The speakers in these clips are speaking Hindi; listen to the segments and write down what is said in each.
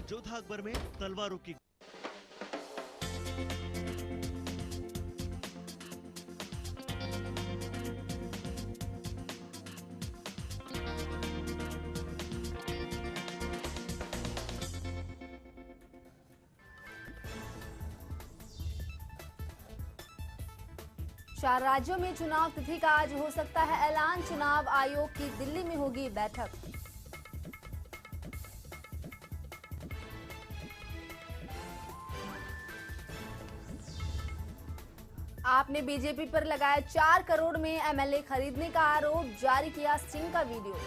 जोधा अकबर में तलवारों की चार राज्यों में चुनाव तिथि का आज हो सकता है ऐलान। चुनाव आयोग की दिल्ली में होगी बैठक। आपने बीजेपी पर लगाया 4 करोड़ में एमएलए खरीदने का आरोप, जारी किया स्टिंग का वीडियो।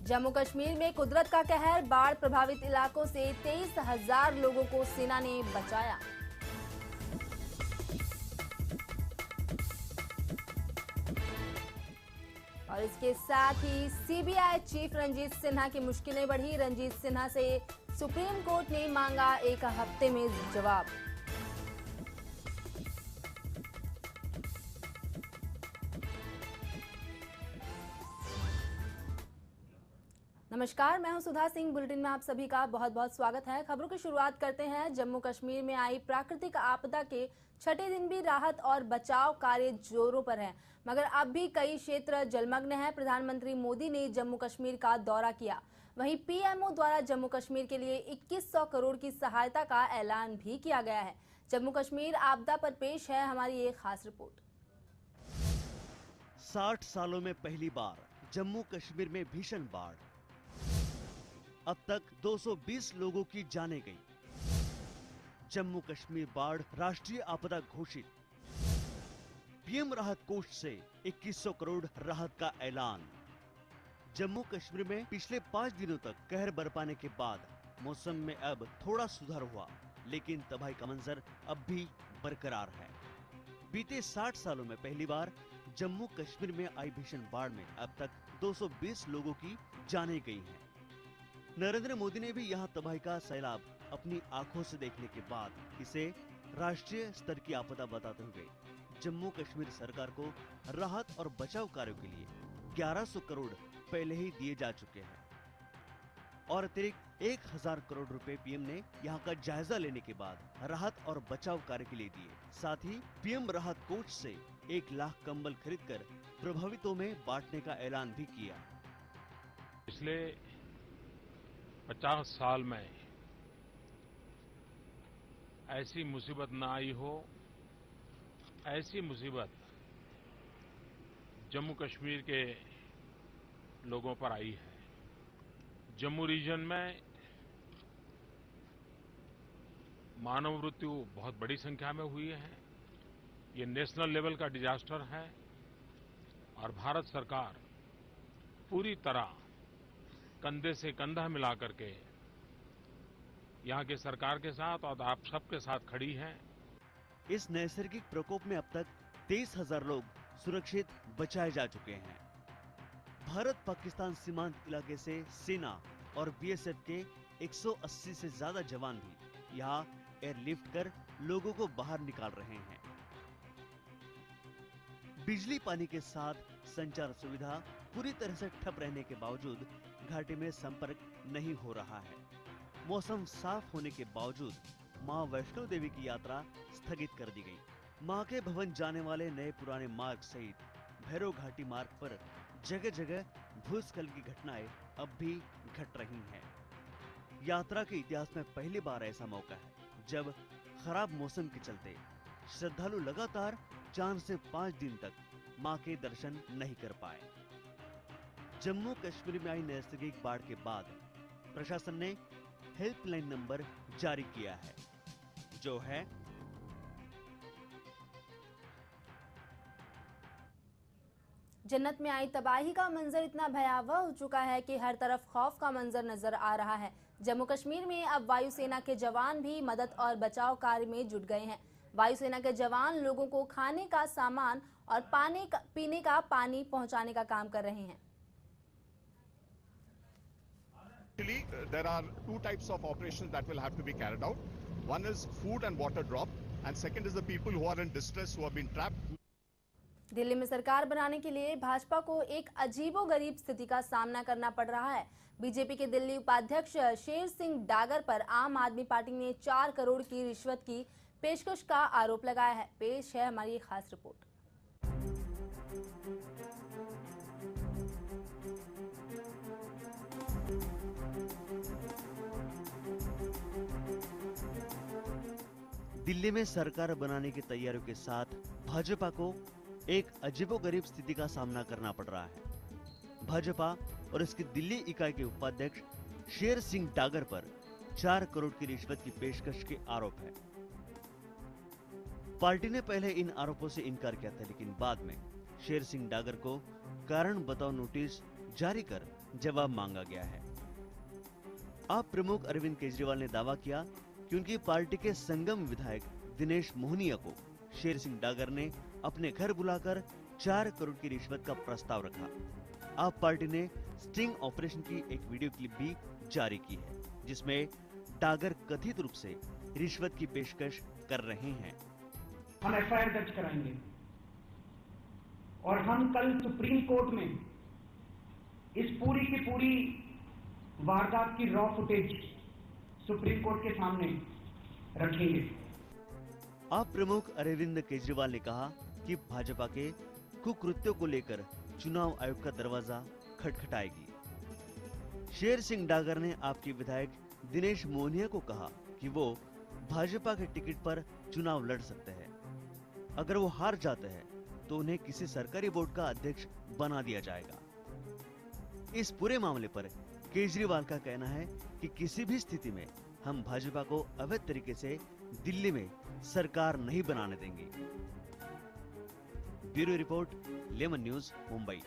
जम्मू कश्मीर में कुदरत का कहर, बाढ़ प्रभावित इलाकों से 23,000 लोगों को सेना ने बचाया। और इसके साथ ही सीबीआई चीफ रंजीत सिन्हा की मुश्किलें बढ़ी। रंजीत सिन्हा से सुप्रीम कोर्ट ने मांगा 1 हफ्ते में जवाब। नमस्कार, मैं हूं सुधा सिंह। बुलेटिन में आप सभी का बहुत बहुत स्वागत है। खबरों की शुरुआत करते हैं। जम्मू कश्मीर में आई प्राकृतिक आपदा के छठे दिन भी राहत और बचाव कार्य जोरों पर है, मगर अब भी कई क्षेत्र जलमग्न हैं। प्रधानमंत्री मोदी ने जम्मू कश्मीर का दौरा किया। वहीं पीएमओ द्वारा जम्मू कश्मीर के लिए 2100 करोड़ की सहायता का ऐलान भी किया गया है। जम्मू कश्मीर आपदा पर पेश है हमारी एक खास रिपोर्ट। 60 सालों में पहली बार जम्मू कश्मीर में भीषण बाढ़। अब तक 220 लोगों की जानें गई। जम्मू कश्मीर बाढ़ राष्ट्रीय आपदा घोषित। पीएम राहत कोष से 2100 करोड़ राहत का ऐलान। जम्मू कश्मीर में पिछले 5 दिनों तक कहर बरपाने के बाद मौसम में अब थोड़ा सुधार हुआ, लेकिन तबाही का मंजर अब भी बरकरार है। बीते 60 सालों में पहली बार जम्मू कश्मीर में आई भीषण बाढ़ में अब तक 220 लोगों की जानें गई हैं। नरेंद्र मोदी ने भी यहां तबाही का सैलाब अपनी आंखों से देखने के बाद इसे राष्ट्रीय स्तर की आपदा बताते हुए जम्मू कश्मीर सरकार को राहत और बचाव कार्यों के लिए 1100 करोड़ पहले ही दिए जा चुके हैं और अतिरिक्त 1000 करोड़ रुपए पीएम ने यहां का जायजा लेने के बाद राहत और बचाव कार्य के लिए दिए। साथ ही पीएम राहत कोष से 1 लाख कंबल खरीदकर प्रभावितों में बांटने का ऐलान भी किया। पिछले 50 साल में ऐसी मुसीबत न आई हो, ऐसी मुसीबत जम्मू कश्मीर के लोगों पर आई है। जम्मू रीजन में मानव मृत्यु बहुत बड़ी संख्या में हुई है। ये नेशनल लेवल का डिजास्टर है और भारत सरकार पूरी तरह कंधे से कंधा मिला करके यहाँ की सरकार के साथ और आप सबके साथ खड़ी है। इस नैसर्गिक प्रकोप में अब तक 23,000 लोग सुरक्षित बचाए जा चुके हैं। भारत पाकिस्तान सीमांत इलाके से सेना और बीएसएफ के 180 से ज्यादा जवान भी यहाँ एयरलिफ्ट कर लोगों को बाहर निकाल रहे हैं। बिजली पानी के साथ संचार सुविधा पूरी तरह से ठप रहने के बावजूद घाटी में संपर्क नहीं हो रहा है। मौसम साफ होने के बावजूद मां वैष्णो देवी की यात्रा स्थगित कर दी गई। मां के भवन जाने वाले नए पुराने मार्ग सहित भैरव घाटी मार्ग पर जगह जगह भूस्खलन की घटनाएं अब भी घट रही हैं। यात्रा के इतिहास में पहली बार ऐसा मौका है जब खराब मौसम के चलते श्रद्धालु लगातार 4 से 5 दिन तक मां के दर्शन नहीं कर पाए। जम्मू कश्मीर में आई नैसर्गिक बाढ़ के बाद प्रशासन ने हेल्पलाइन नंबर जारी किया है, जो है जन्नत में आई तबाही का मंजर इतना भयावह हो चुका है कि हर तरफ खौफ का मंजर नजर आ रहा है। जम्मू कश्मीर में अब वायुसेना के जवान भी मदद और बचाव कार्य में जुट गए हैं। वायुसेना के जवान लोगों को खाने का सामान और पीने का पानी पहुंचाने का काम कर रहे हैं। Actually, there are 2 types of operations that will have to be carried out. One is food and water drop, and second is the people who are in distress, who have been trapped. Delhi में सरकार बनाने के लिए भाजपा को एक अजीबोगरीब स्थिति का सामना करना पड़ रहा है। बीजेपी के दिल्ली उपाध्यक्ष शेर सिंह डागर पर आम आदमी पार्टी ने 4 करोड़ की रिश्वत की पेशकश का आरोप लगाया है। पेश है हमारी एक खास रिपोर्ट। दिल्ली में सरकार बनाने की तैयारियों के साथ भाजपा को एक अजीबोगरीब स्थिति का सामना करना पड़ रहा है। भाजपा और इसकी दिल्ली इकाई के उपाध्यक्ष शेर सिंह डागर पर 4 करोड़ की रिश्वत की पेशकश के आरोप है। पार्टी ने पहले इन आरोपों से इनकार किया था, लेकिन बाद में शेर सिंह डागर को कारण बताओ नोटिस जारी कर जवाब मांगा गया है। आप प्रमुख अरविंद केजरीवाल ने दावा किया कि उनकी पार्टी के संगम विधायक दिनेश मोहनिया को शेर सिंह डागर ने अपने घर बुलाकर 4 करोड़ की रिश्वत का प्रस्ताव रखा। आप पार्टी ने स्टिंग ऑपरेशन की एक वीडियो क्लिप भी जारी की है, जिसमें डागर कथित रूप से रिश्वत की पेशकश कर रहे हैं। हम एफआईआर दर्ज कराएंगे और हम कल सुप्रीम कोर्ट में इस पूरी की पूरी वारदात की रॉ फुटेज सुप्रीम कोर्ट के सामने रखेंगे। आप प्रमुख अरविंद केजरीवाल ने कहा कि भाजपा के कुकृत्यों को लेकर चुनाव आयोग का दरवाजा खटखटाएगी। शेर सिंह डागर ने आपके विधायक दिनेश मोहनिया को कहा कि वो भाजपा के टिकट पर चुनाव लड़ सकते हैं। अगर वो हार जाते हैं तो उन्हें किसी सरकारी बोर्ड का अध्यक्ष बना दिया जाएगा। इस पूरे मामले पर केजरीवाल का कहना है कि किसी भी स्थिति में हम भाजपा को अवैध तरीके से दिल्ली में सरकार नहीं बनाने देंगे। Bureau report, lemon News, Mumbai.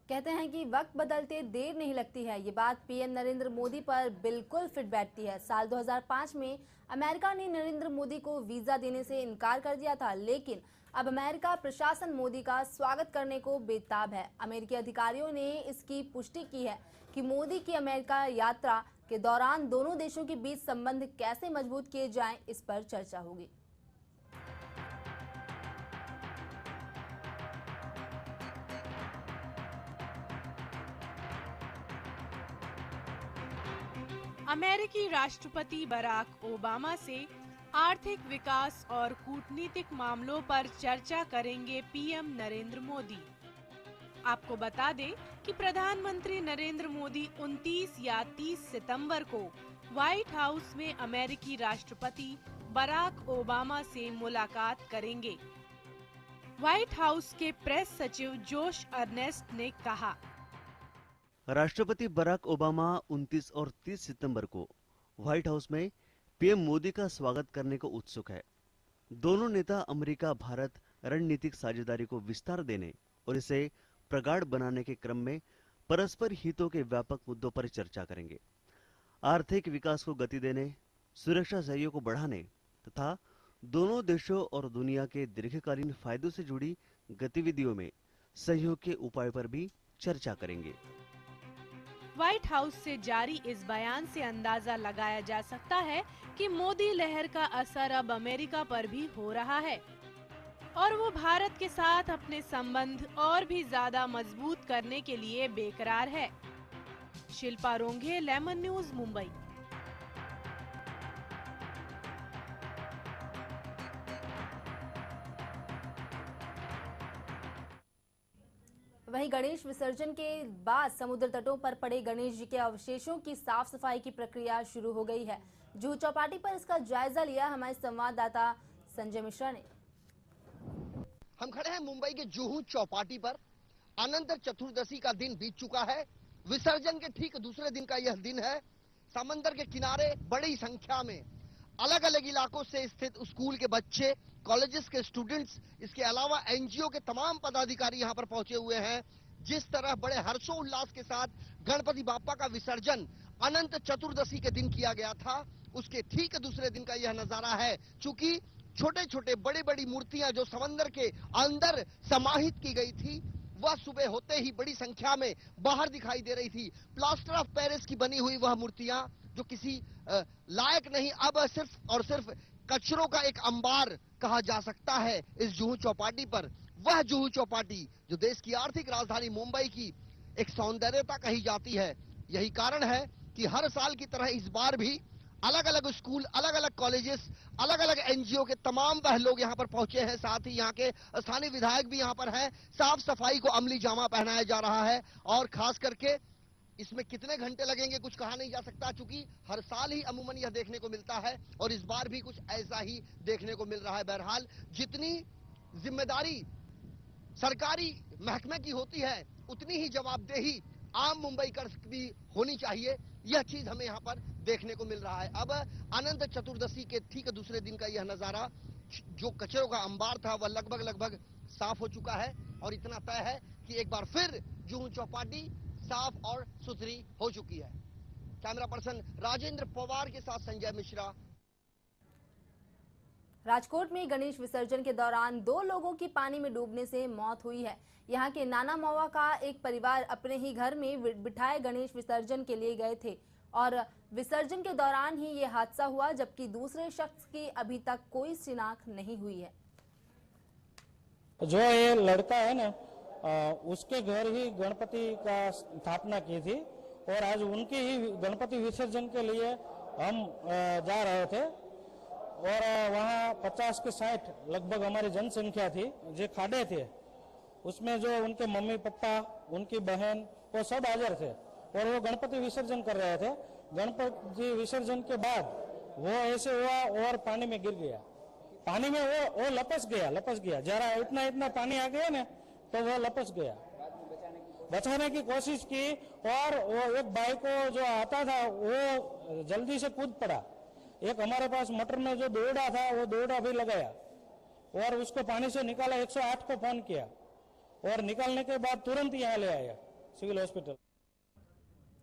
कहते हैं कि वक्त बदलते देर नहीं लगती है। ये बात पीएम नरेंद्र मोदी पर बिल्कुल फिट बैठती है। साल 2005 में अमेरिका ने नरेंद्र मोदी को वीजा देने से इनकार कर दिया था, लेकिन अब अमेरिका प्रशासन मोदी का स्वागत करने को बेताब है। अमेरिकी अधिकारियों ने इसकी पुष्टि की है कि मोदी की अमेरिका यात्रा के दौरान दोनों देशों के बीच संबंध कैसे मजबूत किए जाएं, इस पर चर्चा होगी। अमेरिकी राष्ट्रपति बराक ओबामा से आर्थिक विकास और कूटनीतिक मामलों पर चर्चा करेंगे पीएम नरेंद्र मोदी। आपको बता दें कि प्रधानमंत्री नरेंद्र मोदी 29 या 30 सितंबर को व्हाइट हाउस में अमेरिकी राष्ट्रपति बराक ओबामा से मुलाकात करेंगे। व्हाइट हाउस के प्रेस सचिव जोश अर्नेस्ट ने कहा, राष्ट्रपति बराक ओबामा 29 और 30 सितंबर को व्हाइट हाउस में पीएम मोदी का स्वागत करने को उत्सुक है। दोनों नेता अमेरिका भारत रणनीतिक साझेदारी को विस्तार देने और इसे प्रगाढ़ बनाने के क्रम में परस्पर हितों के व्यापक मुद्दों पर चर्चा करेंगे। आर्थिक विकास को गति देने, सुरक्षा सहयोग को बढ़ाने तथा दोनों देशों और दुनिया के दीर्घकालीन फायदों से जुड़ी गतिविधियों में सहयोग के उपायों पर भी चर्चा करेंगे। व्हाइट हाउस से जारी इस बयान से अंदाजा लगाया जा सकता है कि मोदी लहर का असर अब अमेरिका पर भी हो रहा है और वो भारत के साथ अपने संबंध और भी ज्यादा मजबूत करने के लिए बेकरार है। Shilpa Ronghe, Lemon News, Mumbai. वहीं गणेश विसर्जन के बाद समुद्र तटों पर पड़े गणेश जी के अवशेषों की साफ सफाई की प्रक्रिया शुरू हो गई है। जुहू चौपाटी पर इसका जायजा लिया हमारे संवाददाता संजय मिश्रा ने। हम खड़े हैं मुंबई के जुहू चौपाटी पर। अनंत चतुर्दशी का दिन बीत चुका है। विसर्जन के ठीक दूसरे दिन का यह दिन है। समंदर के किनारे बड़ी संख्या में अलग अलग इलाकों से स्थित स्कूल के बच्चे, कॉलेजेस के स्टूडेंट्स, इसके अलावा एनजीओ के तमाम पदाधिकारी यहाँ पर पहुंचे हुए हैं। जिस तरह बड़े हर्षोल्लास के साथ गणपति बाप्पा का विसर्जन अनंत चतुर्दशी के दिन किया गया था, उसके ठीक दूसरे दिन का यह नजारा है। चूंकि छोटे छोटे बड़ी बड़ी मूर्तियां जो समंदर के अंदर समाहित की गई थी, वह सुबह होते ही बड़ी संख्या में बाहर दिखाई दे रही थी। प्लास्टर ऑफ पेरिस की बनी हुई वह मूर्तियां जो किसी लायक नहीं, अब सिर्फ और सिर्फ कचरों का एक अंबार कहा जा सकता है इस जुहू चौपाटी पर। वह जुहू चौपाटी जो देश की आर्थिक राजधानी मुंबई की एक सौंदर्यता कही जाती है। यही कारण है कि हर साल की तरह इस बार भी अलग अलग स्कूल, अलग अलग कॉलेजेस, अलग अलग एनजीओ के तमाम वह लोग यहाँ पर पहुंचे हैं। साथ ही यहाँ के स्थानीय विधायक भी यहाँ पर हैं। साफ सफाई को अमली जामा पहनाया जा रहा है और खास करके इसमें कितने घंटे लगेंगे कुछ कहा नहीं जा सकता, चूंकि हर साल ही अमूमन यह देखने को मिलता है और इस बार भी कुछ ऐसा ही देखने को मिल रहा है। बहरहाल जितनी जिम्मेदारी सरकारी महकमे की होती है उतनी ही जवाबदेही आम मुंबईकर भी होनी चाहिए। यह चीज हमें यहाँ पर देखने को मिल रहा है। अब अनंत चतुर्दशी के ठीक दूसरे दिन का यह नजारा, जो कचरों का अंबार था वह लगभग साफ हो चुका है और इतना तय है कि एक बार फिर जुहू चौपाटी साफ और सुथरी हो चुकी है। कैमरा पर्सन राजेंद्र पवार के साथ संजय मिश्रा। राजकोट में गणेश विसर्जन के दौरान 2 लोगों की पानी में डूबने से मौत हुई है। यहां के नाना मौवा का एक परिवार अपने ही घर में बिठाए गणेश विसर्जन के लिए गए थे और विसर्जन के दौरान ही ये हादसा हुआ, जबकि दूसरे शख्स की अभी तक कोई शिनाख्त नहीं हुई है। जो ये लड़का है ना, उसके घर ही गणपति का स्थापना की थी और आज उनके ही गणपति विसर्जन के लिए हम जा रहे थे और वहाँ 50 के 60 लगभग हमारी जनसंख्या थी। जो खाड़े थे उसमें जो उनके मम्मी पापा, उनकी बहन, वो सब हाजिर थे और वो गणपति विसर्जन कर रहे थे। गणपति विसर्जन के बाद वो ऐसे हुआ और पानी में गिर गया। पानी में वो लपस गया। जरा इतना पानी आ गया ना तो वो लपस गया। बचाने की कोशिश की और वो एक भाई को जो आता था वो जल्दी से कूद पड़ा। एक हमारे पास मोटर में जो दौड़ा था वो दौड़ा भी लगाया और उसको पानी से निकाला। 108 को फोन किया और निकालने के बाद तुरंत यहाँ ले आया सिविल हॉस्पिटल।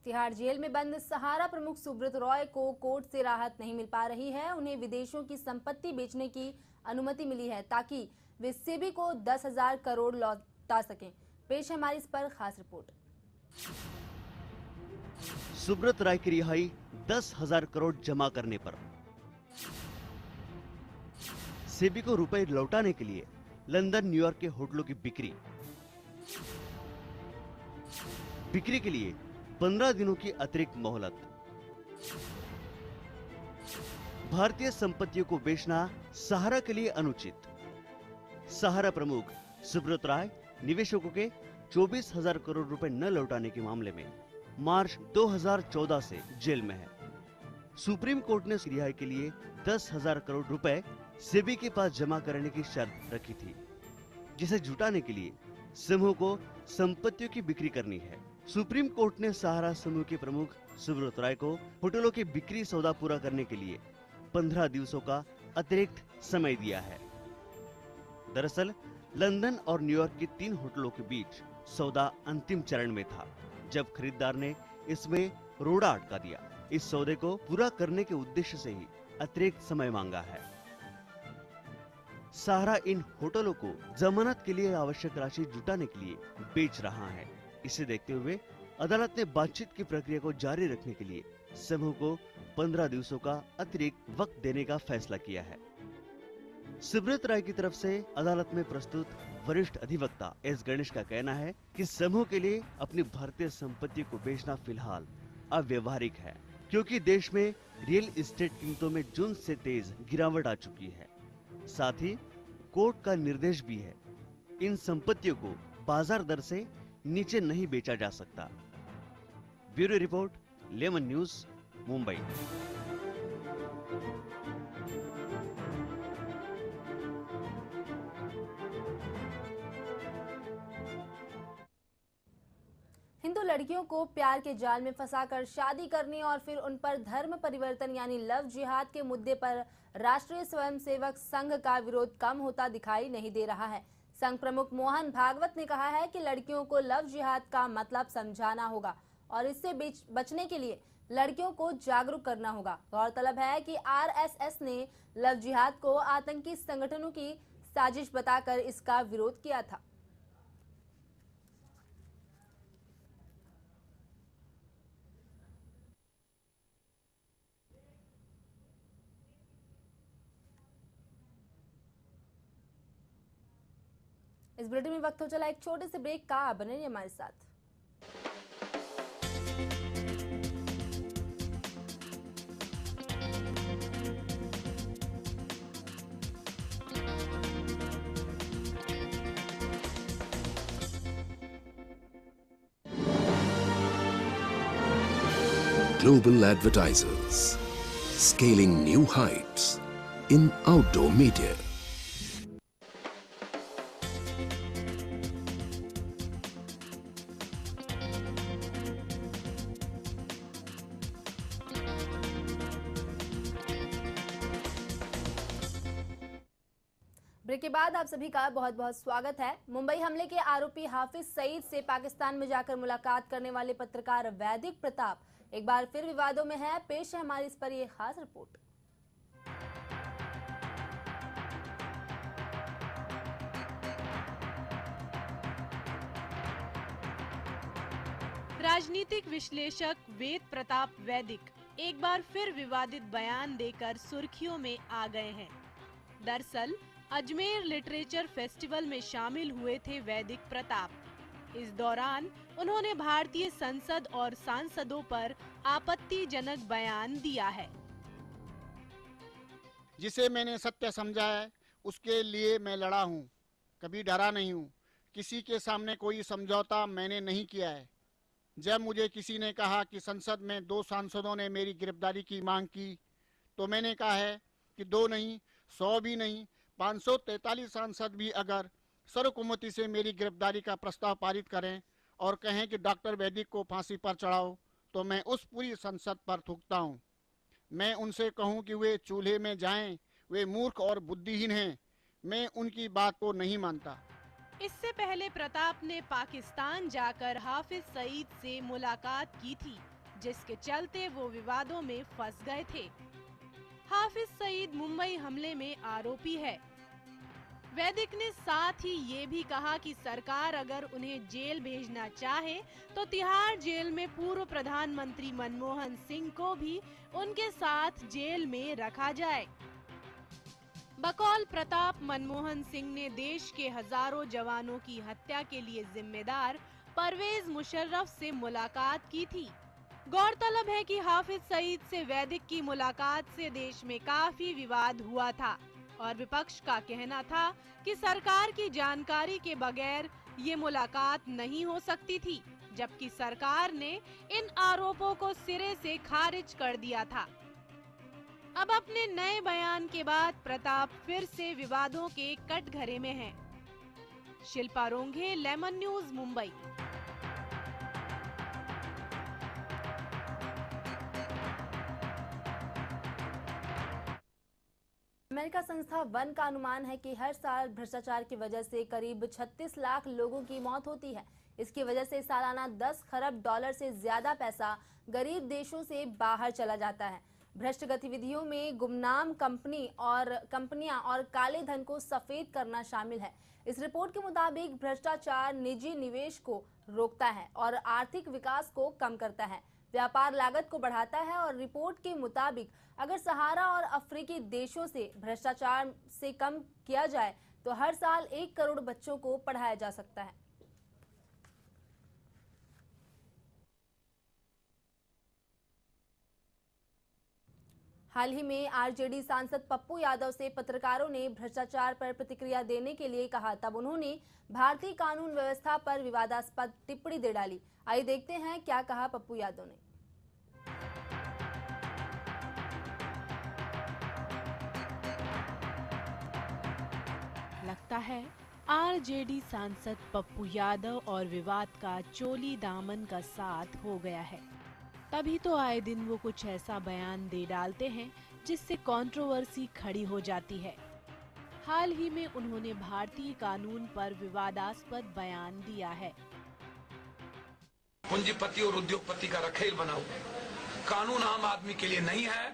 तिहाड़ जेल में बंद सहारा प्रमुख सुब्रत रॉय को कोर्ट से राहत नहीं मिल पा रही है। उन्हें विदेशों की संपत्ति बेचने की अनुमति मिली है ताकि वे सेबी को 10,000 करोड़ लौटा सकें। पेश है हमारी इस पर खास रिपोर्ट। सुब्रत राय की रिहाई 10,000 करोड़ जमा करने पर। सेबी को रुपए लौटाने के लिए लंदन, न्यूयॉर्क के होटलों की बिक्री के लिए 15 दिनों की अतिरिक्त मोहलत। भारतीय संपत्तियों को बेचना सहारा के लिए अनुचित। सहारा प्रमुख सुब्रत राय निवेशकों के 24,000 करोड़ रुपए न लौटाने के मामले में मार्च 2014 से जेल में है। सुप्रीम कोर्ट ने रिहाई के लिए 10,000 करोड़ रुपए सेबी के पास जमा करने की शर्त रखी थी, जिसे जुटाने के लिए समूह को संपत्तियों की बिक्री करनी है। सुप्रीम कोर्ट ने सहारा समूह के प्रमुख सुब्रत राय को होटलों की बिक्री सौदा पूरा करने के लिए 15 दिवसों का अतिरिक्त समय दिया है। दरअसल लंदन और न्यूयॉर्क की 3 होटलों के बीच सौदा अंतिम चरण में था, जब खरीदार ने इसमें रोड़ा अटका दिया। इस सौदे को पूरा करने के उद्देश्य से ही अतिरिक्त समय मांगा है। सहारा इन होटलों को जमानत के लिए आवश्यक राशि जुटाने के लिए बेच रहा है। इसे देखते हुए अदालत ने बातचीत की प्रक्रिया को जारी रखने के लिए समूह को 15 दिवसों का अतिरिक्त वक्त देने का फैसला किया है। सुब्रत राय की तरफ से अदालत में प्रस्तुत वरिष्ठ अधिवक्ता एस गणेश का कहना है कि समूह के लिए अपनी भारतीय संपत्ति को बेचना फिलहाल अव्यवहारिक है, क्योंकि देश में रियल एस्टेट कीमतों में जून से तेज गिरावट आ चुकी है। साथ ही कोर्ट का निर्देश भी है, इन संपत्तियों को बाजार दर से नीचे नहीं बेचा जा सकता। Bureau report, lemon News, Mumbai. Hindu लड़कियों को प्यार के जाल में फंसाकर शादी करने और फिर उन पर धर्म परिवर्तन यानी लव जिहाद के मुद्दे पर राष्ट्रीय स्वयंसेवक संघ का विरोध कम होता दिखाई नहीं दे रहा है। संघ प्रमुख मोहन भागवत ने कहा है कि लड़कियों को लव जिहाद का मतलब समझाना होगा और इससे बचने के लिए लड़कियों को जागरूक करना होगा। गौरतलब है कि आरएसएस ने लव जिहाद को आतंकी संगठनों की साजिश बताकर इसका विरोध किया था। इस बुलेटिन में वक्त हो चला एक छोटे से ब्रेक का, बने रहिए हमारे साथ। Global advertisers, scaling new heights in outdoor media. Break के बाद आप सभी का बहुत बहुत स्वागत है। मुंबई हमले के आरोपी हाफिज सईद से पाकिस्तान में जाकर मुलाकात करने वाले पत्रकार वैदिक प्रताप एक बार फिर विवादों में है। पेश है हमारी इस पर ये खास रिपोर्ट। राजनीतिक विश्लेषक वेद प्रताप वैदिक एक बार फिर विवादित बयान देकर सुर्खियों में आ गए हैं। दरअसल अजमेर लिटरेचर फेस्टिवल में शामिल हुए थे वैदिक प्रताप। इस दौरान उन्होंने भारतीय संसद और सांसदों पर आपत्तिजनक बयान दिया है। जिसे मैंने सत्य समझा है उसके लिए मैं लड़ा हूँ, कभी डरा नहीं हूँ। किसी के सामने कोई समझौता मैंने नहीं किया है। जब मुझे किसी ने कहा कि संसद में 2 सांसदों ने मेरी गिरफ्तारी की मांग की, तो मैंने कहा है कि 2 नहीं, 100 भी नहीं, 543 सांसद भी अगर सर्वसम्मति से मेरी गिरफ्तारी का प्रस्ताव पारित करें और कहें कि डॉक्टर वैदिक को फांसी पर चढ़ाओ, तो मैं उस पूरी संसद पर थूकता हूं। मैं उनसे कहूं कि वे चूल्हे में जाएं, वे मूर्ख और बुद्धिहीन हैं। मैं उनकी बात को नहीं मानता। इससे पहले प्रताप ने पाकिस्तान जाकर हाफिज सईद से मुलाकात की थी, जिसके चलते वो विवादों में फंस गए थे। हाफिज सईद मुंबई हमले में आरोपी है। वैदिक ने साथ ही ये भी कहा कि सरकार अगर उन्हें जेल भेजना चाहे तो तिहाड़ जेल में पूर्व प्रधानमंत्री मनमोहन सिंह को भी उनके साथ जेल में रखा जाए। बकौल प्रताप, मनमोहन सिंह ने देश के हजारों जवानों की हत्या के लिए जिम्मेदार परवेज मुशर्रफ से मुलाकात की थी। गौरतलब है कि हाफिज सईद से वैदिक की मुलाकात से देश में काफी विवाद हुआ था और विपक्ष का कहना था कि सरकार की जानकारी के बगैर ये मुलाकात नहीं हो सकती थी, जबकि सरकार ने इन आरोपों को सिरे से खारिज कर दिया था। अब अपने नए बयान के बाद प्रताप फिर से विवादों के कटघरे में हैं। Shilpa Ronghe, Lemon News, Mumbai. America संस्था वन का अनुमान है कि हर साल भ्रष्टाचार की वजह से करीब 36 लाख लोगों की मौत होती है। इसकी वजह से सालाना 10 खरब डॉलर से ज्यादा पैसा गरीब देशों से बाहर चला जाता है। भ्रष्ट गतिविधियों में गुमनाम कंपनियां और काले धन को सफेद करना शामिल है। इस रिपोर्ट के मुताबिक भ्रष्टाचार निजी निवेश को रोकता है और आर्थिक विकास को कम करता है, व्यापार लागत को बढ़ाता है और रिपोर्ट के मुताबिक अगर सहारा और अफ्रीकी देशों से भ्रष्टाचार से कम किया जाए तो हर साल 1 करोड़ बच्चों को पढ़ाया जा सकता है। हाल ही में आरजेडी सांसद पप्पू यादव से पत्रकारों ने भ्रष्टाचार पर प्रतिक्रिया देने के लिए कहा, तब उन्होंने भारतीय कानून व्यवस्था पर विवादास्पद टिप्पणी दे डाली। आइए देखते हैं क्या कहा पप्पू यादव ने। लगता है आरजेडी सांसद पप्पू यादव और विवाद का चोली दामन का साथ हो गया है। तभी तो आए दिन वो कुछ ऐसा बयान दे डालते हैं जिससे कंट्रोवर्सी खड़ी हो जाती है। हाल ही में उन्होंने भारतीय कानून पर विवादास्पद बयान दिया है। पूंजीपति और उद्योगपति का रखेल बना हुआ कानून आम आदमी के लिए नहीं है।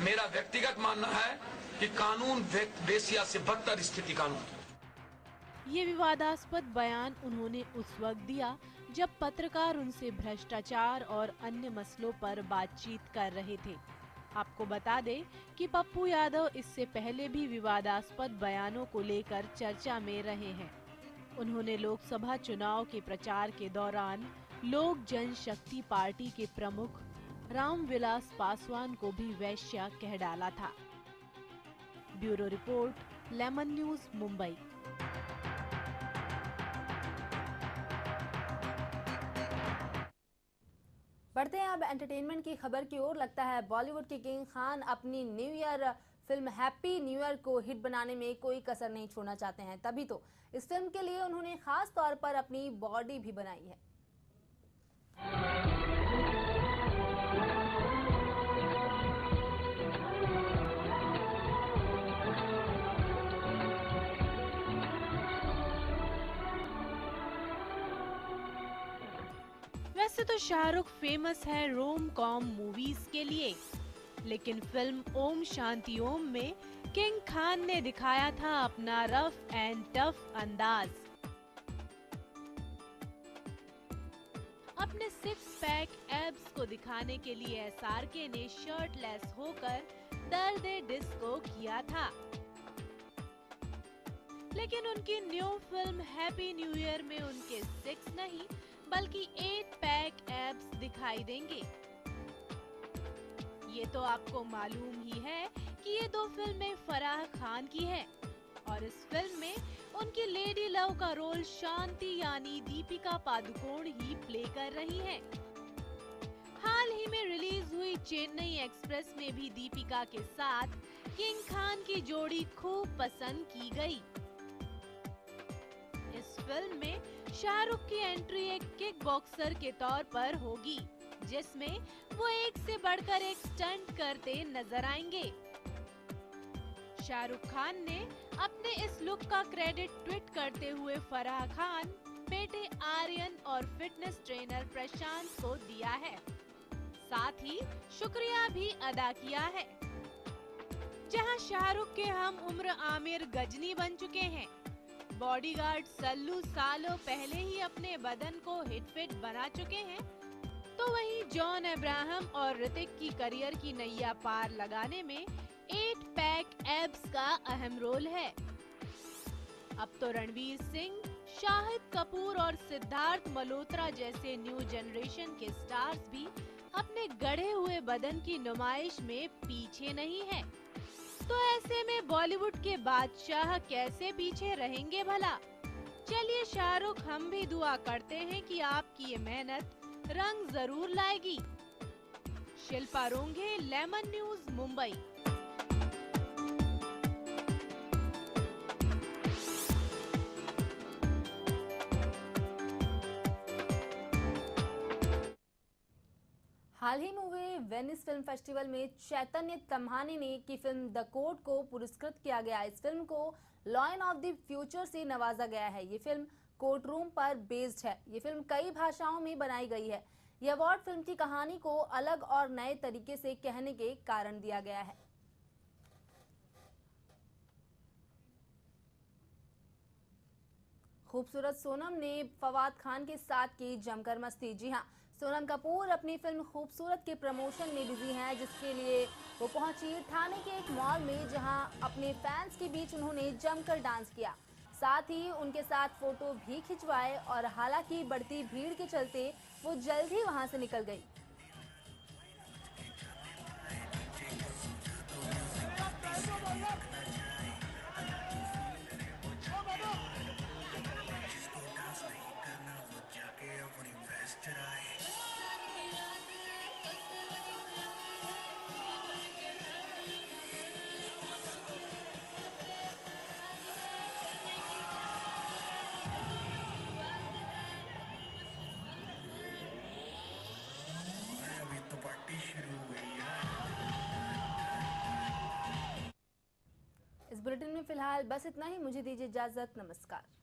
मेरा व्यक्तिगत मानना है कि कानून वेश्या से बदतर स्थिति कानून। ये विवादास्पद बयान उन्होंने उस वक्त दिया जब पत्रकार उनसे भ्रष्टाचार और अन्य मसलों पर बातचीत कर रहे थे। आपको बता दें कि पप्पू यादव इससे पहले भी विवादास्पद बयानों को लेकर चर्चा में रहे हैं। उन्होंने लोकसभा चुनाव के प्रचार के दौरान लोक जनशक्ति पार्टी के प्रमुख रामविलास पासवान को भी वैश्या कह डाला था। Bureau report, lemon News, Mumbai. बढ़ते हैं अब एंटरटेनमेंट की खबर की ओर। लगता है बॉलीवुड के किंग खान अपनी new year film happy new year को हिट बनाने में कोई कसर नहीं छोड़ना चाहते हैं। तभी तो इस फिल्म के लिए उन्होंने खास तौर पर अपनी बॉडी भी बनाई है। वैसे तो शाहरुख फेमस है रोम कॉम मूवीज के लिए, लेकिन फिल्म ओम शांति ओम में किंग खान ने दिखाया था अपना रफ एंड टफ अंदाज। अपने सिक्स पैक एब्स को दिखाने के लिए एसआरके ने शर्टलेस होकर दर्द डिस्को किया था, लेकिन उनकी new film happy new year में उनके 6 नहीं बल्कि 8 पैक एब्स दिखाई देंगे। ये तो आपको मालूम ही है कि ये 2 फिल्में फराह खान की हैं और इस फिल्म में उनकी लेडी लव का रोल शांति यानी दीपिका पादुकोण ही प्ले कर रही हैं। हाल ही में रिलीज हुई चेन्नई एक्सप्रेस में भी दीपिका के साथ किंग खान की जोड़ी खूब पसंद की गई। इस फिल्म में शाहरुख की एंट्री एक किक बॉक्सर के तौर पर होगी, जिसमें वो एक से बढ़कर एक स्टंट करते नजर आएंगे। शाहरुख खान ने अपने इस लुक का क्रेडिट ट्वीट करते हुए फराह खान, बेटे आर्यन और फिटनेस ट्रेनर प्रशांत को दिया है। साथ ही शुक्रिया भी अदा किया है। जहां शाहरुख के हम उम्र आमिर गजनी बन चुके हैं, बॉडीगार्ड सल्लू सालों पहले ही अपने बदन को हिट फिट बना चुके हैं, तो वहीं जॉन अब्राहम और ऋतिक की करियर की नैया पार लगाने में 8 पैक एब्स का अहम रोल है। अब तो रणवीर सिंह, शाहिद कपूर और सिद्धार्थ मल्होत्रा जैसे न्यू जनरेशन के स्टार्स भी अपने गढ़े हुए बदन की नुमाइश में पीछे नहीं है। तो ऐसे में बॉलीवुड के बादशाह कैसे पीछे रहेंगे भला? चलिए शाहरुख, हम भी दुआ करते हैं कि आपकी ये मेहनत रंग जरूर लाएगी। Shilpa Ronghe, Lemon News, Mumbai. हाल ही में हुए वेनिस फिल्म फेस्टिवल में चैतन्य तम्हाने ने की फिल्म द कोर्ट को पुरस्कृत किया गया। इस फिल्म को लॉयन ऑफ द फ्यूचर से नवाजा गया है। ये फिल्म कोर्ट रूम पर बेस्ड है। ये फिल्म कई भाषाओं में बनाई गई है। ये अवार्ड फिल्म की कहानी को अलग और नए तरीके से कहने के कारण दिया गया है। खूबसूरत सोनम ने फवाद खान के साथ की जमकर मस्ती। जी हाँ, सोनम कपूर अपनी फिल्म खूबसूरत के प्रमोशन में बिजी हैं, जिसके लिए वो पहुंची ठाणे के एक मॉल में, जहां अपने फैंस के बीच उन्होंने जमकर डांस किया। साथ ही उनके साथ फोटो भी खिंचवाए और हालांकि बढ़ती भीड़ के चलते वो जल्द ही वहां से निकल गई। इस बुलेटिन में फिलहाल बस इतना ही। मुझे दीजिए इजाजत। नमस्कार।